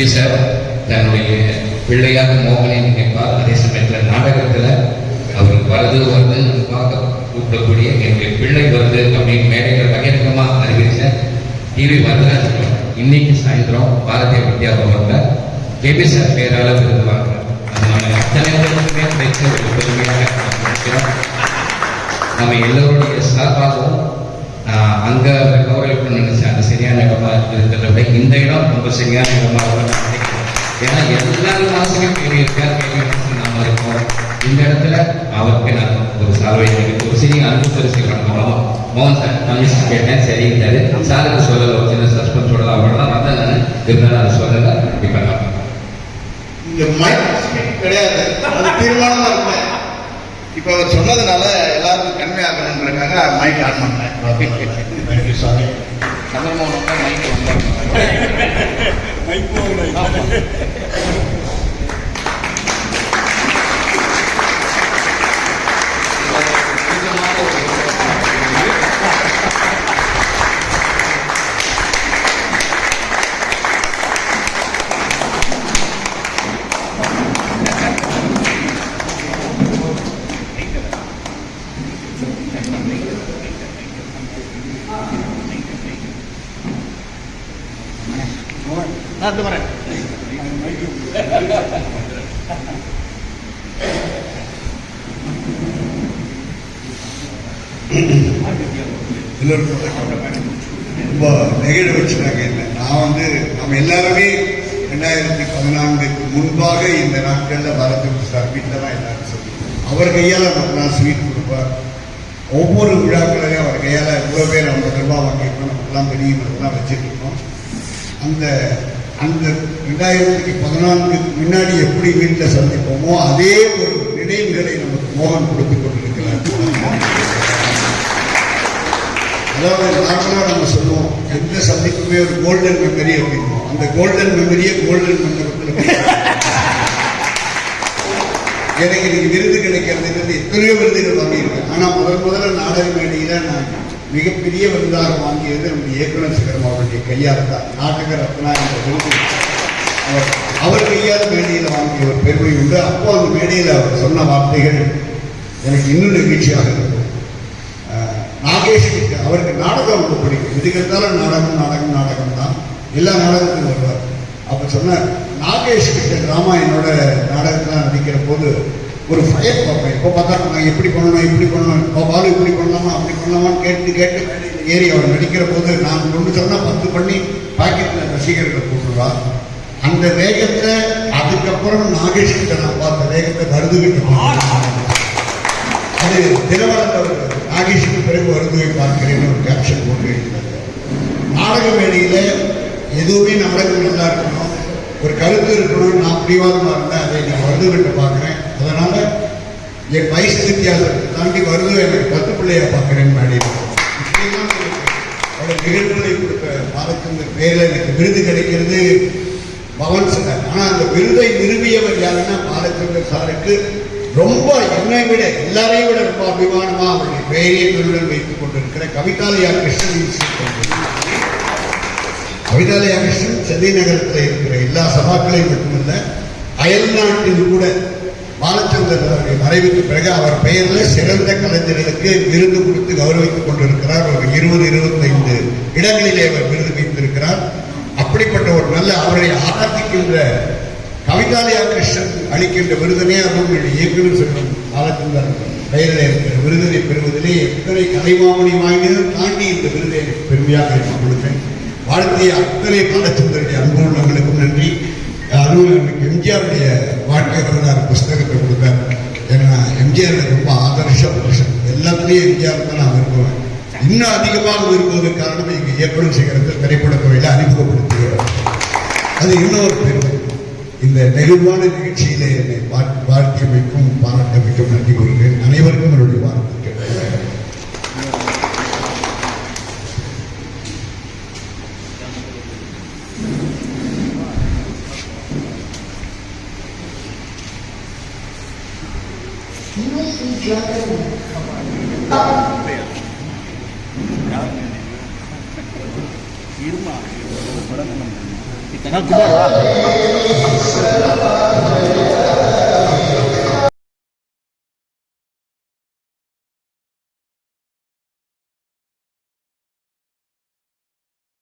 KP sir தன்னுடைய பிள்ளையாக மோகனை நினைப்பார். அதே சமயத்தில் நாடகத்தில் அவருக்கு வருது பார்க்க கூப்பிடக்கூடிய என்னுடைய பிள்ளை வருது அப்படின்னு மேடையில் பகிரங்கமாக அறிவித்த டிவி வரதராஜ் இன்னைக்கு சாயந்தரம் பாரதிய வித்யா பவனில் கேபி சார் பேரால் விருது வாங்குறார். அதனால அத்தனை பேருக்குமே கிடைச்ச ஒரு பெருமையாக நம்ம எல்லோருடைய சார்பாகவும் அங்கே கௌரவிப்பு நினைச்சேன். அது சரியான இடமா இருக்கிறத விட இந்த இடம் ரொம்ப சரியான இடமாக நினைக்கிறேன். ஏன்னா எல்லாரும் மாசமே பேர் இருக்கார், நாம இருக்கோம். இந்த இடத்துல அவருக்கு நான் ஒரு சால்வை ஒரு சிறிய அன்பு பரிசு வழங்கணும். மோகன் சார் கமிஷன் கேட்டேன், சரிங்கிறாரு. சாருக்கு சொல்லலை, ஒரு சின்ன சஸ்பென்ஸ் சொல்லலாம் அவ்வளோதான் வந்தேன். நான் இருந்தாலும் அதை சொல்லலை. இப்போ நான் இங்க கிடையாது, அது தீர்மானமா இருப்பேன். இப்ப அவர் சொன்னதுனால எல்லாருக்கும் கண்மையாகணுன்றதுக்காக மைக் ஆன் பண்ணேன். சந்திரமோகன் மைக் நான் வரேன். ரொம்ப நெகிழ வச்சுட்டாங்க என்ன. நான் நம்ம எல்லாருமே 2014 முன்பாக இந்த நாட்களில் வரதுக்கு சார் வீட்டில் தான் எல்லாரும் சொல்லி அவர் கையால் நமக்குலாம் ஸ்வீட் கொடுப்பார். ஒவ்வொரு விழாக்களையும் அவர் கையால் இவ்வளோ பேர் 50 ரூபாய் வாங்கியிருக்கோம். நமக்குலாம் பெரியவங்கெல்லாம் வச்சுருக்கோம். அந்த 2014 முன்னாடி எப்படி வீட்டில் சந்திப்போமோ அதே ஒரு நினைவுகளை நமக்கு மோகன் கொடுத்துக் கொண்டிருக்கிறார். அதாவது நார்மலாக நம்ம சொல்லுவோம், எந்த சந்திப்புமே ஒரு கோல்டன் மெமரி அப்படின்வோம். அந்த கோல்டன் மெமரியே கோல்டன் மண்டபத்தில் எனக்கு இன்னைக்கு விருது கிடைக்கிறதுங்கிறது எத்தனையோ விருதுகள் வாங்கியிருக்கேன். ஆனால் முதல்ல நாடக மேடையில் நான் மிகப்பெரிய விருதாக வாங்கியது நம்முடைய இயக்குனர் சிகரம் அவருடைய கையால் தான். நாடக ரத்னா என்ற விருது அவர் கையால் மேடையில் வாங்கிய ஒரு பெருமை உண்டு. அப்போ அந்த மேடையில் அவர் சொன்ன வார்த்தைகள் எனக்கு இன்னும் நிகழ்ச்சியாக இருக்கும். நாகேஷ் கிட்ட அவருக்கு நாடகம் ரொம்ப பிடிக்கும். இதுக்கெடுத்தாலும் நாடகம் தான். எல்லா நாடகத்துக்கும் வருவார். அப்போ சொன்ன நாகேஷ் கிட்ட டிராமா என்னோட நாடகத்தில் நடிக்கிற போது ஒரு ஃபயர் பார்ப்பேன். இப்போ பார்த்தா நான் எப்படி பண்ணணும் பாலு இப்படி பண்ணலாமா அப்படி பண்ணலாமான்னு கேட்டு ஏறி அவர் நடிக்கிற போது நான் கொண்டு சொன்னால் 10 பண்ணி பாக்கெட்டில் ரசிகர்களை கூப்பிடுவா. அந்த வேகத்தை அதுக்கப்புறம் நாகேஷ் கிட்ட நான் பார்த்த வேகத்தை வருதுகிட்ட அது தினவரத்தவர் நாகேஷுக்கு பிறகு வருதுவை பார்க்கிறேன்னு ஒரு கேப்ஷன் போட்டு நாடக மேடையில் எதுவுமே நாடகம் நல்லா இருக்கணும், ஒரு கருத்து இருக்கணும். நான் பிடிவாதமாக இருந்தேன். அதை நான் வருதுகிட்ட பார்க்குறேன். அதனால என் வயசு வித்தியாசத்தை தாண்டி வருது எனக்கு 10 பிள்ளையா பார்க்கிறேன் மேடையில். இப்படிலாம் அவருடைய நிகழ்வுகளை கொடுத்த பாலச்சந்தர் பேரில் எனக்கு விருது கிடைக்கிறது பவன் சார். ஆனால் அந்த விருதை நிறுவியவர் யாருன்னா பாலச்சந்தர் சாருக்கு ரொம்ப என்னை விட எல்லாரையும் விட ரொம்ப அபிமானமா அவருடைய பெயரை பெருடன் வைத்துக் கொண்டிருக்கிற கவிதாலயா கிருஷ்ணன். கவிதாலயா கிருஷ்ணன் சென்னை நகரத்தில் இருக்கிற எல்லா சபாக்களையும் மட்டுமல்ல அயல் நாட்டில் கூட பாலச்சந்தர் அவருடைய மறைவுக்கு பிறகு அவர் பெயரில் சிறந்த கலைஞர்களுக்கு விருது கொடுத்து கௌரவித்துக் கொண்டிருக்கிறார். ஒரு 20-25 இடங்களிலே அவர் விருது வைத்திருக்கிறார். அப்படிப்பட்ட ஒரு நல்ல அவரை ஆராதிக்கின்ற கவிதாலயா கிருஷ்ணன் அளிக்கின்ற விருதனே அதுவும் இயக்குனர் செல்வம் பாலச்சந்தர் பெயரில் இருக்கிற விருதனை பெறுவதிலே எத்தனை கலைமாமணி வாங்கினதும் தாண்டி இந்த விருதை பெருமையாக எடுத்துக் கொடுப்பேன். வாழ்க்கையை அத்தனை பாலச்சந்தருடைய அன்பு உள்ளவங்களுக்கும் நன்றி. அதுவும் எனக்கு எம்ஜிஆருடைய வாழ்க்கை வரலாறு புஸ்தகத்தை கொடுத்தார். ஏன்னா எம்ஜிஆர் ரொம்ப ஆதர்ஷ புருஷன். எல்லாத்துலேயும் எம்ஜிஆர் தான் நான் விரும்புவேன். இன்னும் அதிகமாக விரும்புவதற்கு காரணம் எங்கள் இயக்குனர் சிகரத்தில் திரைப்படத்துறையில் அறிமுகப்படுத்துகிறார். அது இன்னொரு பெருமை. இந்த நெகிழ்வான நிகழ்ச்சியிலே என்னை வாழ்த்தியமைக்கும் பாராட்டமைக்கும் நன்றி கூறுகிறேன். அனைவருக்கும் என்னுடைய வாழ்த்துக்கள். இருமா குமார் வா